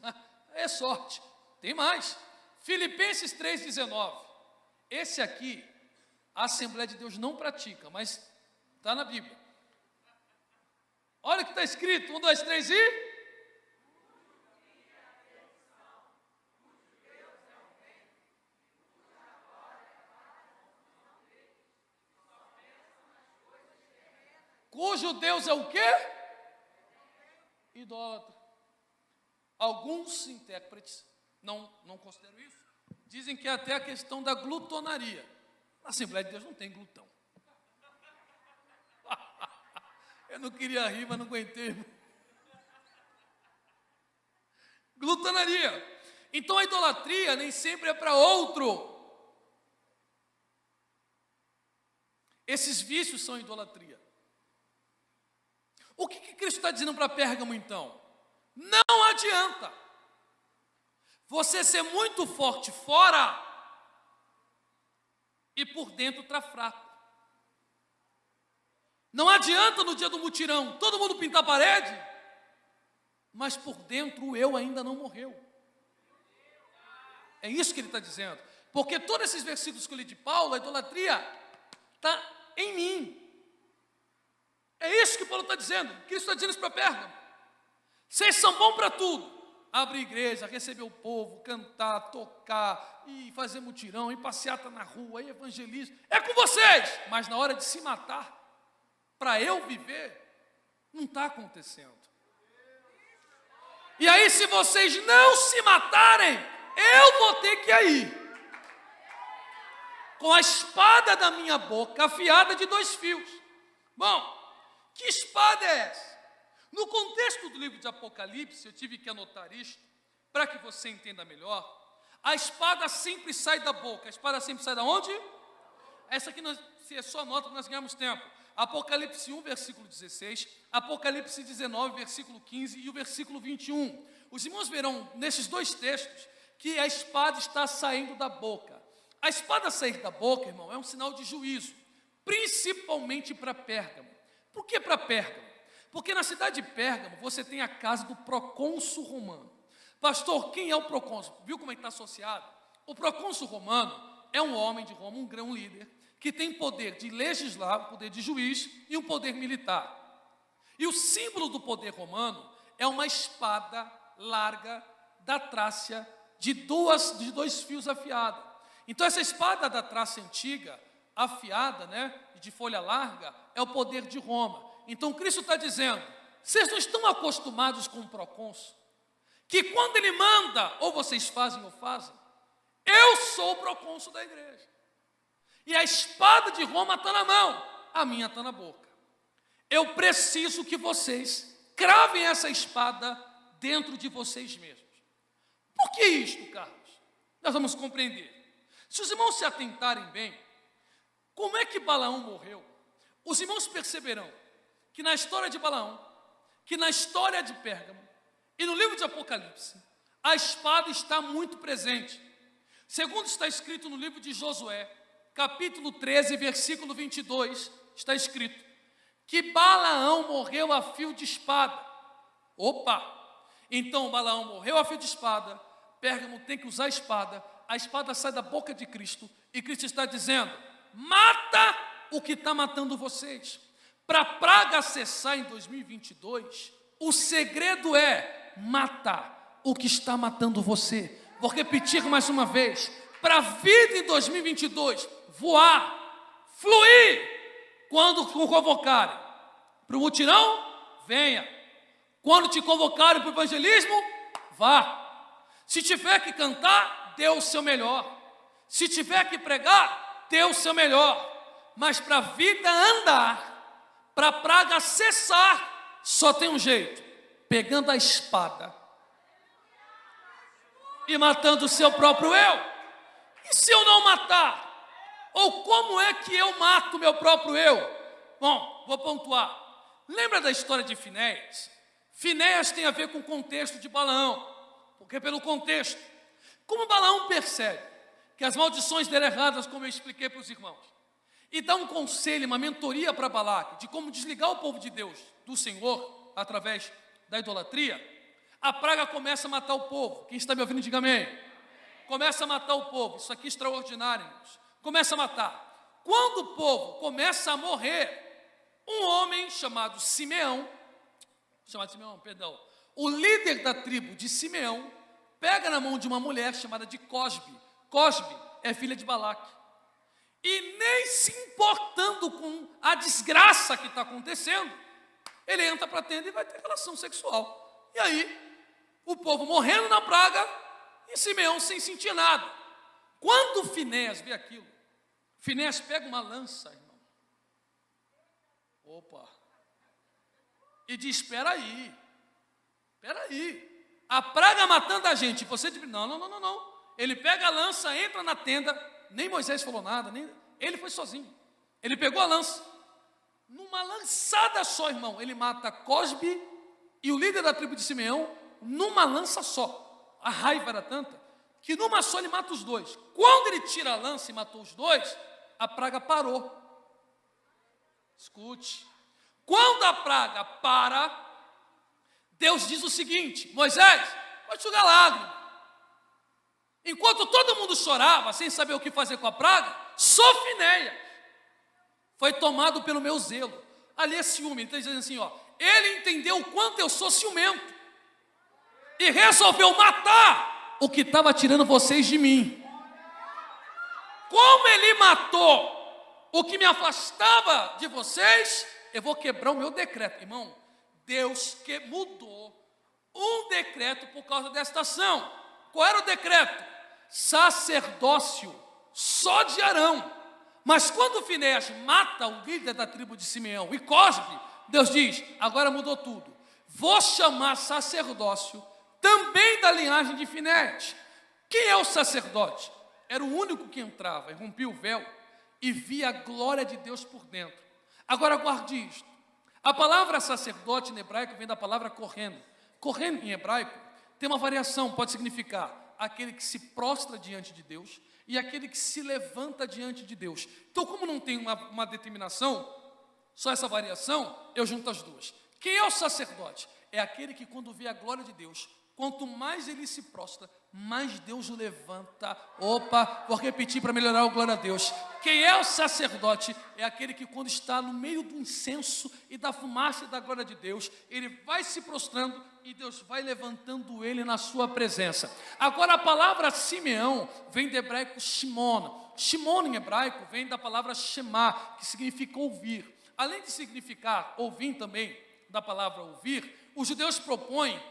é sorte. Tem mais. Filipenses 3,19. Esse aqui, a Assembleia de Deus não pratica, mas está na Bíblia. Olha o que está escrito, 1, 2, 3 e... Cujo Deus é o quê? Idólatra. Alguns intérpretes, não consideram isso, dizem que é até a questão da glutonaria. Na Assembleia de Deus não tem glutão. Eu não queria rir, mas não aguentei. Glutonaria. Então a idolatria nem sempre é para outro. Esses vícios são idolatria. O que Cristo está dizendo para Pérgamo então? Não adianta você ser muito forte fora e por dentro está fraco. Não adianta no dia do mutirão todo mundo pintar a parede, mas por dentro o eu ainda não morreu. É isso que ele está dizendo. Porque todos esses versículos que eu li de Paulo, a idolatria está em mim. É isso que Paulo está dizendo. Cristo está dizendo isso para Pérgamo. Vocês são bons para tudo. Abrir igreja, receber o povo, cantar, tocar, e fazer mutirão, e passeata na rua, e evangelismo. É com vocês. Mas na hora de se matar, para eu viver, não está acontecendo. E aí, se vocês não se matarem, eu vou ter que ir com a espada da minha boca afiada de 2 fios. Bom, que espada é essa? No contexto do livro de Apocalipse, eu tive que anotar isto, para que você entenda melhor. A espada sempre sai da boca. A espada sempre sai da onde? Essa aqui é só nota para nós ganharmos tempo. Apocalipse 1, versículo 16, Apocalipse 19, versículo 15 e o versículo 21. Os irmãos verão nesses 2 textos que a espada está saindo da boca. A espada sair da boca, irmão, é um sinal de juízo, principalmente para Pérgamo. Por que para Pérgamo? Porque na cidade de Pérgamo você tem a casa do procônsul romano. Pastor, quem é o procônsul? Viu como é que está associado? O procônsul romano é um homem de Roma, um grão líder, que tem poder de legislar, poder de juiz e um poder militar. E o símbolo do poder romano é uma espada larga da Trácia de 2 fios afiada. Então essa espada da Trácia antiga, afiada, de folha larga, é o poder de Roma. Então Cristo está dizendo, vocês não estão acostumados com o procônsul, que quando ele manda, ou vocês fazem ou fazem, eu sou o procônsul da igreja. E a espada de Roma está na mão, a minha está na boca. Eu preciso que vocês cravem essa espada dentro de vocês mesmos. Por que isto, Carlos? Nós vamos compreender. Se os irmãos se atentarem bem, como é que Balaão morreu? Os irmãos perceberão que na história de Balaão, que na história de Pérgamo e no livro de Apocalipse, a espada está muito presente. Segundo está escrito no livro de Josué, capítulo 13, versículo 22, está escrito que Balaão morreu a fio de espada. Opa! Então Balaão morreu a fio de espada, Pérgamo tem que usar a espada sai da boca de Cristo, e Cristo está dizendo, mata o que está matando vocês. Para a praga cessar em 2022, o segredo é matar o que está matando você. Vou repetir mais uma vez, para a vida em 2022, voar, fluir, quando te convocarem para o mutirão, venha. Quando te convocarem para o evangelismo, vá. Se tiver que cantar, dê o seu melhor. Se tiver que pregar, dê o seu melhor. Mas para a vida andar, para a praga cessar, só tem um jeito, pegando a espada e matando o seu próprio eu. E se eu não matar? Ou como é que eu mato o meu próprio eu? Bom, vou pontuar. Lembra da história de Finéias? Finéias tem a ver com o contexto de Balaão, porque pelo contexto, como Balaão percebe que as maldições deram erradas, como eu expliquei para os irmãos, e dá um conselho, uma mentoria para Balaque, de como desligar o povo de Deus do Senhor, através da idolatria, a praga começa a matar o povo. Quem está me ouvindo, diga amém. Começa a matar o povo. Isso aqui é extraordinário, irmãos. Começa a matar. Quando o povo começa a morrer, um homem chamado Simeão, o líder da tribo de Simeão, pega na mão de uma mulher chamada de Cosbe. Cosbe é filha de Balaque. E nem se importando com a desgraça que está acontecendo, ele entra para a tenda e vai ter relação sexual. E aí, o povo morrendo na praga e Simeão sem sentir nada. Quando Finéias vê aquilo, Finéias pega uma lança, irmão. Opa! E diz, espera aí. A praga matando a gente. Você diz, não. Ele pega a lança, entra na tenda, nem Moisés falou nada, nem ele foi sozinho. Ele pegou a lança. Numa lançada só, irmão, ele mata Cosbe e o líder da tribo de Simeão numa lança só. A raiva era tanta que numa só ele mata os dois. Quando ele tira a lança e matou os dois, a praga parou. Escute. Quando a praga para, Deus diz o seguinte: Moisés, pode enxugar lágrimas. Enquanto todo mundo chorava, sem saber o que fazer com a praga, só Finéias foi tomado pelo meu zelo. Ali é ciúme. Ele está dizendo assim, ele entendeu o quanto eu sou ciumento e resolveu matar o que estava tirando vocês de mim. Como ele matou o que me afastava de vocês, eu vou quebrar o meu decreto. Irmão, Deus que mudou um decreto por causa desta ação. Qual era o decreto? Sacerdócio só de Arão. Mas quando Finéias mata o líder da tribo de Simeão e Cosbe, Deus diz, agora mudou tudo. Vou chamar sacerdócio também da linhagem de Finéias. Quem é o sacerdote? Era o único que entrava e rompia o véu e via a glória de Deus por dentro. Agora guarde isto. A palavra sacerdote em hebraico vem da palavra kohen. Kohen em hebraico tem uma variação, pode significar aquele que se prostra diante de Deus e aquele que se levanta diante de Deus. Então, como não tem uma determinação, só essa variação, eu junto as duas. Quem é o sacerdote? É aquele que quando vê a glória de Deus, quanto mais ele se prostra, mais Deus o levanta. Opa, vou repetir para melhorar o glória a Deus. Quem é o sacerdote? É aquele que quando está no meio do incenso e da fumaça e da glória de Deus, ele vai se prostrando e Deus vai levantando ele na sua presença. Agora a palavra Simeão vem do hebraico Shimon. Shimon em hebraico vem da palavra Shema, que significa ouvir. Além de significar ouvir também, da palavra ouvir, os judeus propõem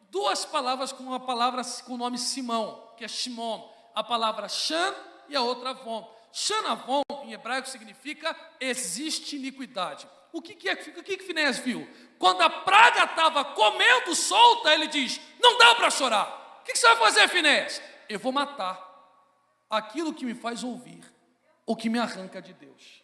duas palavras com uma palavra com o nome Simão, que é Shimon. A palavra Shan e a outra Avon. Shan Avon em hebraico significa existe iniquidade. O que Finéias viu? Quando a praga estava comendo solta, ele diz, não dá para chorar. O que você vai fazer, Finéias? Eu vou matar aquilo que me faz ouvir, o que me arranca de Deus.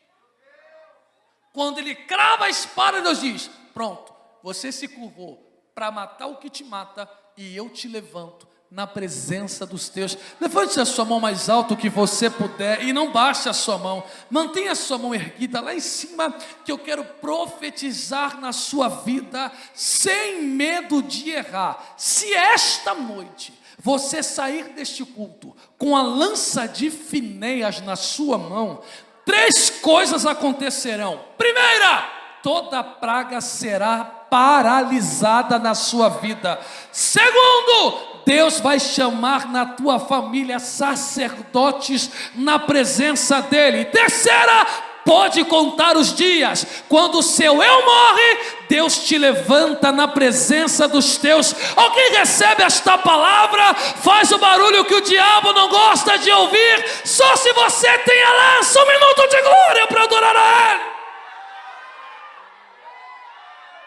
Quando ele crava a espada, Deus diz, pronto, você se curvou para matar o que te mata e eu te levanto na presença dos teus. Levante a sua mão mais alto que você puder e não baixe a sua mão. Mantenha a sua mão erguida lá em cima, que eu quero profetizar na sua vida sem medo de errar. Se esta noite você sair deste culto com a lança de Finéias na sua mão, 3 coisas acontecerão. Primeira, toda praga será paralisada na sua vida. Segundo, Deus vai chamar na tua família sacerdotes na presença dele. Terceira, pode contar os dias. Quando o seu eu morre, Deus te levanta na presença dos teus. Alguém recebe esta palavra? Faz o barulho que o diabo não gosta de ouvir. Só se você tem a lança, 1 minuto de glória para adorar a Ele.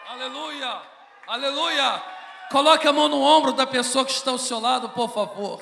Aleluia, aleluia. Coloque a mão no ombro da pessoa que está ao seu lado, por favor.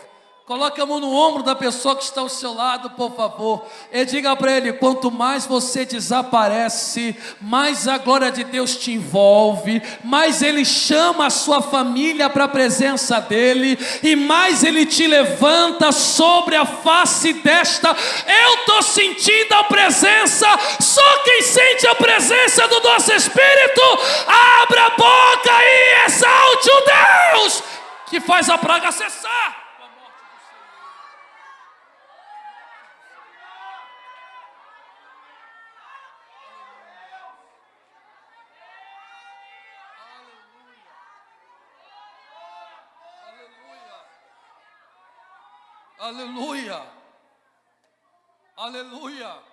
Coloque a mão no ombro da pessoa que está ao seu lado, por favor, e diga para ele: quanto mais você desaparece, mais a glória de Deus te envolve, mais Ele chama a sua família para a presença dEle, e mais Ele te levanta sobre a face desta. Eu estou sentindo a presença, só quem sente a presença do nosso Espírito, abra a boca e exalte o Deus que faz a praga cessar. Aleluia, aleluia.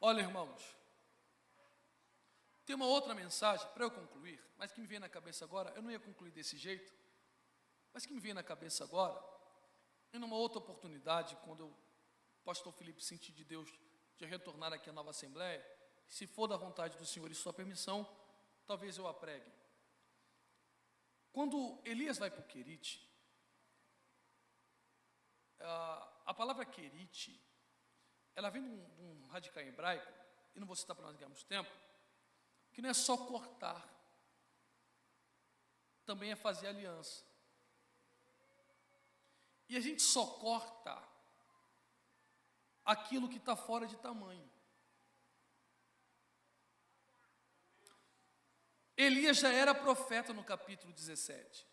Olha, irmãos, tem uma outra mensagem para eu concluir, mas que me vem na cabeça agora. Eu não ia concluir desse jeito, mas que me vem na cabeça agora, e numa outra oportunidade, quando o pastor Felipe sentir de Deus de retornar aqui à nova Assembleia, se for da vontade do Senhor e sua permissão, talvez eu a pregue. Quando Elias vai para o Querite, a palavra Querite, ela vem de um radical hebraico, e não vou citar para nós ganharmos tempo, que não é só cortar, também é fazer aliança. E a gente só corta aquilo que está fora de tamanho. Elias já era profeta no capítulo 17.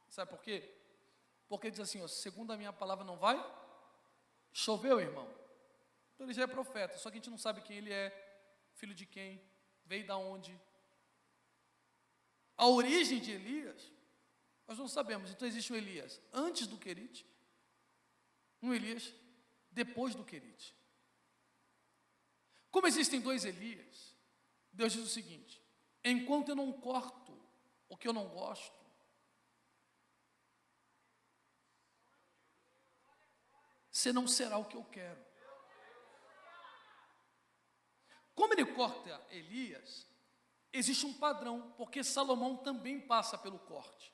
Sabe por quê? Porque ele diz assim, ó, segundo a minha palavra não vai? Choveu, irmão. Então ele já é profeta, só que a gente não sabe quem ele é, filho de quem, veio da onde. A origem de Elias, nós não sabemos. Então existe um Elias antes do Querite, um Elias depois do Querite. Como existem dois Elias, Deus diz o seguinte: enquanto eu não corto o que eu não gosto, você não será o que eu quero. Como ele corta Elias, existe um padrão, porque Salomão também passa pelo corte.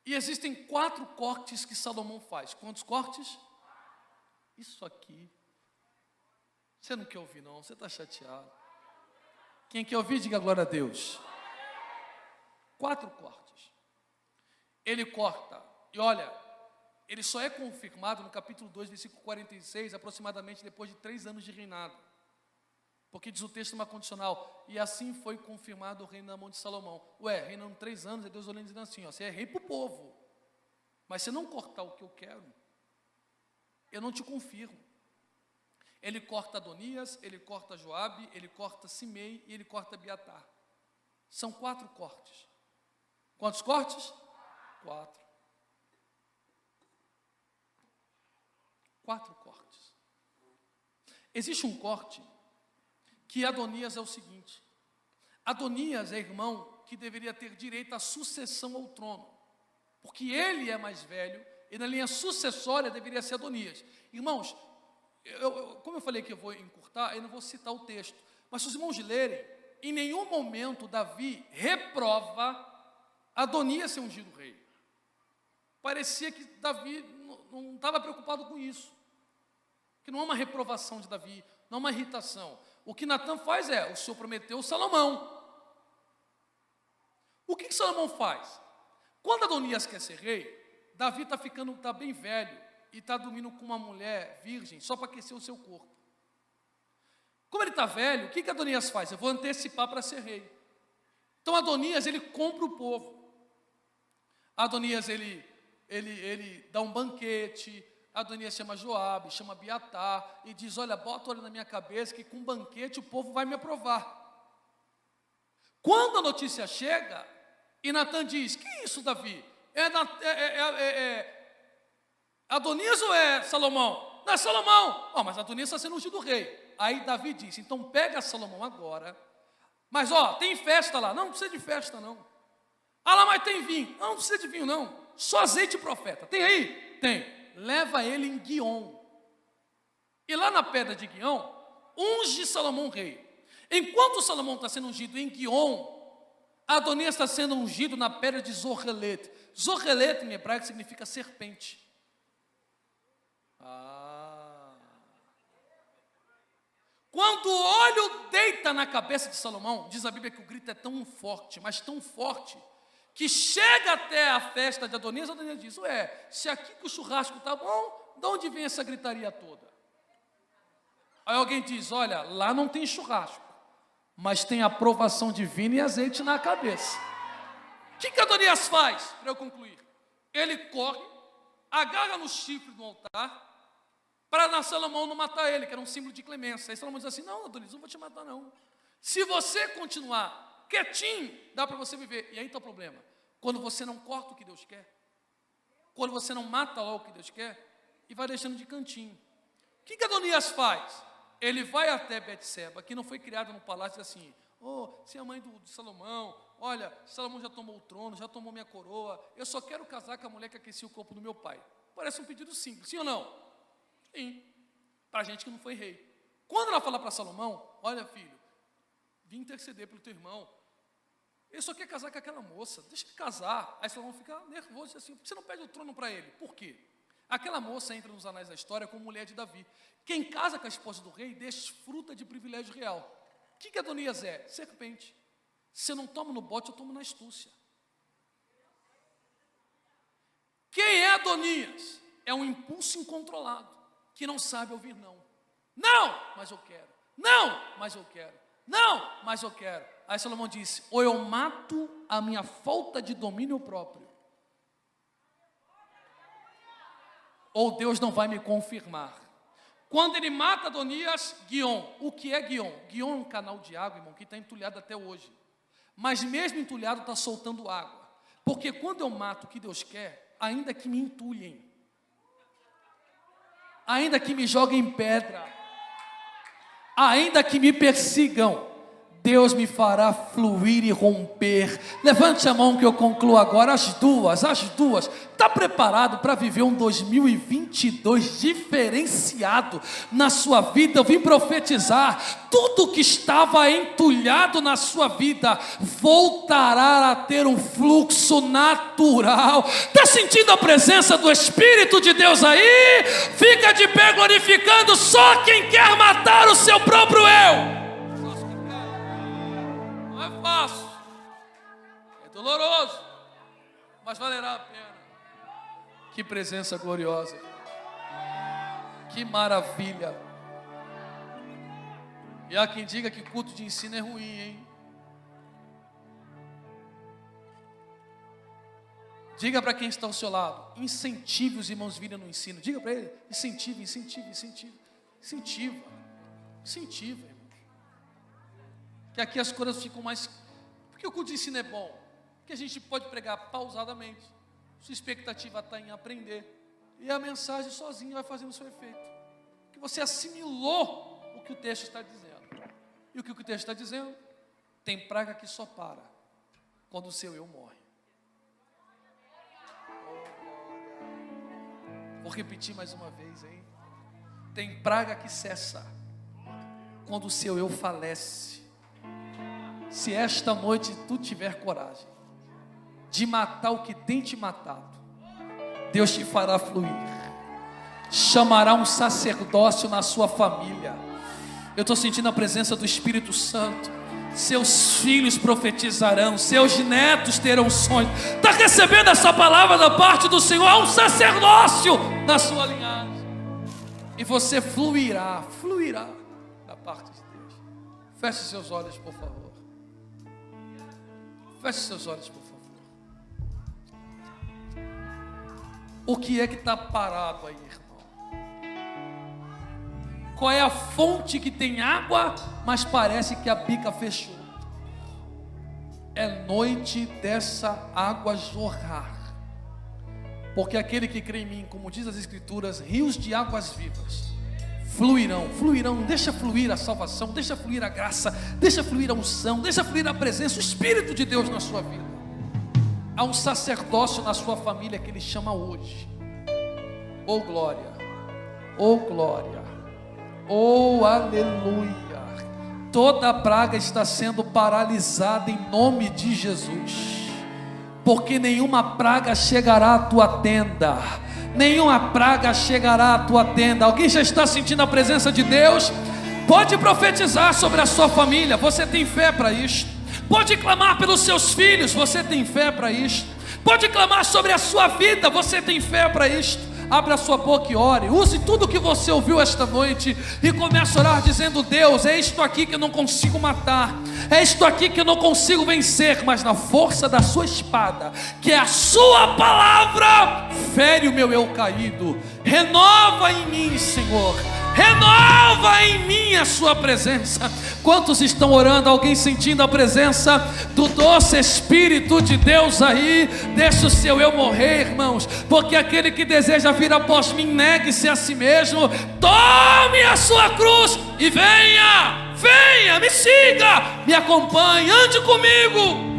E existem 4 cortes que Salomão faz. Quantos cortes? Isso aqui. Você não quer ouvir, não? Você está chateado. Quem quer ouvir, diga glória a Deus. 4 cortes. Ele corta, e olha, ele só é confirmado no capítulo 2, versículo 46, aproximadamente depois de 3 anos de reinado. Porque diz o texto uma condicional: e assim foi confirmado o reino na mão de Salomão. Ué, reinando 3 anos, é Deus olhando e dizendo assim, ó, você é rei para o povo, mas se não cortar o que eu quero, eu não te confirmo. Ele corta Adonias, ele corta Joabe, ele corta Simei e ele corta Abiatar. São 4 cortes. Quantos cortes? 4. 4 cortes. Existe um corte que Adonias é o seguinte: Adonias é irmão que deveria ter direito à sucessão ao trono, porque ele é mais velho e na linha sucessória deveria ser Adonias. Irmãos, como eu falei que eu vou encurtar, eu não vou citar o texto, mas se os irmãos lerem, em nenhum momento Davi reprova Adonias ser ungido rei. Parecia que Davi não estava preocupado com isso, que não é uma reprovação de Davi, não é uma irritação. O que Natan faz é: o Senhor prometeu Salomão. O que Salomão faz? Quando Adonias quer ser rei, Davi está bem velho e está dormindo com uma mulher virgem só para aquecer o seu corpo. Como ele está velho, o que Adonias faz? Eu vou antecipar para ser rei. Então Adonias, ele compra o povo. Adonias, ele dá um banquete. Adonias chama Joabe, chama Abiatar e diz: olha, bota óleo na minha cabeça que com banquete o povo vai me aprovar. Quando a notícia chega e Natan diz: que isso, Davi? Adonias ou é Salomão? Não é Salomão. Oh, mas Adonias está sendo ungido rei. Aí Davi disse: então pega Salomão agora, mas tem festa lá. Não precisa de festa não. Ah lá, mas tem vinho. Não precisa de vinho não. Só azeite, profeta. Tem aí? Tem. Leva ele em Guion. E lá na pedra de Guion unge Salomão rei. Enquanto Salomão está sendo ungido em Guion, Adonias está sendo ungido na pedra de Zorrelet. Zorrelet em hebraico significa serpente. Quando o óleo deita na cabeça de Salomão, diz a Bíblia que o grito é tão forte, mas tão forte, que chega até a festa de Adonias. Adonias diz: ué, se aqui que o churrasco está bom, de onde vem essa gritaria toda? Aí alguém diz: olha, lá não tem churrasco, mas tem aprovação divina e azeite na cabeça. O que Adonias faz, para eu concluir? Ele corre, agarra no chifre do altar, para Salomão não matar ele, que era um símbolo de clemência. Aí Salomão diz assim: não, Adonias, não vou te matar não. Se você continuar quietinho, dá para você viver. E aí está o problema: quando você não corta o que Deus quer, quando você não mata lá o que Deus quer, e vai deixando de cantinho. O que Adonias faz? Ele vai até Betseba, que não foi criada no palácio, assim: se a mãe de Salomão, olha, Salomão já tomou o trono, já tomou minha coroa, eu só quero casar com a mulher que aquecia o corpo do meu pai. Parece um pedido simples, sim ou não? Sim, para gente que não foi rei. Quando ela fala para Salomão: olha, filho, vim interceder pelo teu irmão, ele só quer casar com aquela moça, deixa ele casar. Aí Salomão fica nervoso e diz assim: por que você não pede o trono para ele? Por quê? Aquela moça entra nos anais da história como mulher de Davi. Quem casa com a esposa do rei desfruta de privilégio real. O que Adonias é? Serpente. Se eu não tomo no bote, eu tomo na astúcia. Quem é Adonias? É um impulso incontrolado, que não sabe ouvir não. Não, mas eu quero. Não, mas eu quero. Não, mas eu quero. Aí Salomão disse: ou eu mato a minha falta de domínio próprio, ou Deus não vai me confirmar. Quando ele mata Adonias, Guion. O que é Guion? Guion é um canal de água, irmão, que está entulhado até hoje. Mas mesmo entulhado está soltando água. Porque quando eu mato o que Deus quer, ainda que me entulhem, ainda que me joguem em pedra, ainda que me persigam, Deus me fará fluir e romper. Levante a mão que eu concluo agora. As duas. Está preparado para viver um 2022 diferenciado na sua vida? Eu vim profetizar: tudo que estava entulhado na sua vida voltará a ter um fluxo natural. Está sentindo a presença do Espírito de Deus aí? Fica de pé glorificando só quem quer matar o seu próprio eu. Fácil, é doloroso, mas valerá a pena. Que presença gloriosa, que maravilha. E há quem diga que culto de ensino é ruim, hein? Diga para quem está ao seu lado: incentive os irmãos virem no ensino. Diga para ele: incentiva, irmão. Que aqui as coisas ficam mais... Porque o culto de ensino é bom, que a gente pode pregar pausadamente. Sua expectativa está em aprender, e a mensagem sozinha vai fazendo o seu efeito, que você assimilou o que o texto está dizendo. E o que o texto está dizendo? Tem praga que só para quando o seu eu morre. Vou repetir mais uma vez, hein? Tem praga que cessa quando o seu eu falece. Se esta noite tu tiver coragem de matar o que tem te matado, Deus te fará fluir. Chamará um sacerdócio na sua família. Eu estou sentindo a presença do Espírito Santo. Seus filhos profetizarão, seus netos terão sonhos. Está recebendo essa palavra da parte do Senhor? Há um sacerdócio na sua linhagem, e você fluirá da parte de Deus. Feche seus olhos, por favor. Feche seus olhos, por favor. O que é que está parado aí, irmão? Qual é a fonte que tem água, mas parece que a bica fechou? É noite dessa água jorrar. Porque aquele que crê em mim, como diz as Escrituras, rios de águas vivas fluirão. Deixa fluir a salvação, deixa fluir a graça, deixa fluir a unção, deixa fluir a presença, o Espírito de Deus na sua vida. Há um sacerdócio na sua família que Ele chama hoje. Oh glória, oh glória, Oh, aleluia. Toda praga está sendo paralisada em nome de Jesus, porque nenhuma praga chegará à tua tenda. Nenhuma praga chegará à tua tenda. Alguém já está sentindo a presença de Deus? Pode profetizar sobre a sua família, você tem fé para isto. Pode clamar pelos seus filhos, você tem fé para isto. Pode clamar sobre a sua vida, você tem fé para isto. Abra a sua boca e ore. Use tudo o que você ouviu esta noite e comece a orar dizendo: Deus, é isto aqui que eu não consigo matar, é isto aqui que eu não consigo vencer, mas na força da sua espada, que é a sua palavra, fere o meu eu caído. Renova em mim, Senhor, renova em mim a sua presença. Quantos estão orando? Alguém sentindo a presença do doce Espírito de Deus aí? Deixa o seu eu morrer, irmãos, porque aquele que deseja vir após mim, negue-se a si mesmo, tome a sua cruz e venha, me siga, me acompanhe, ande comigo.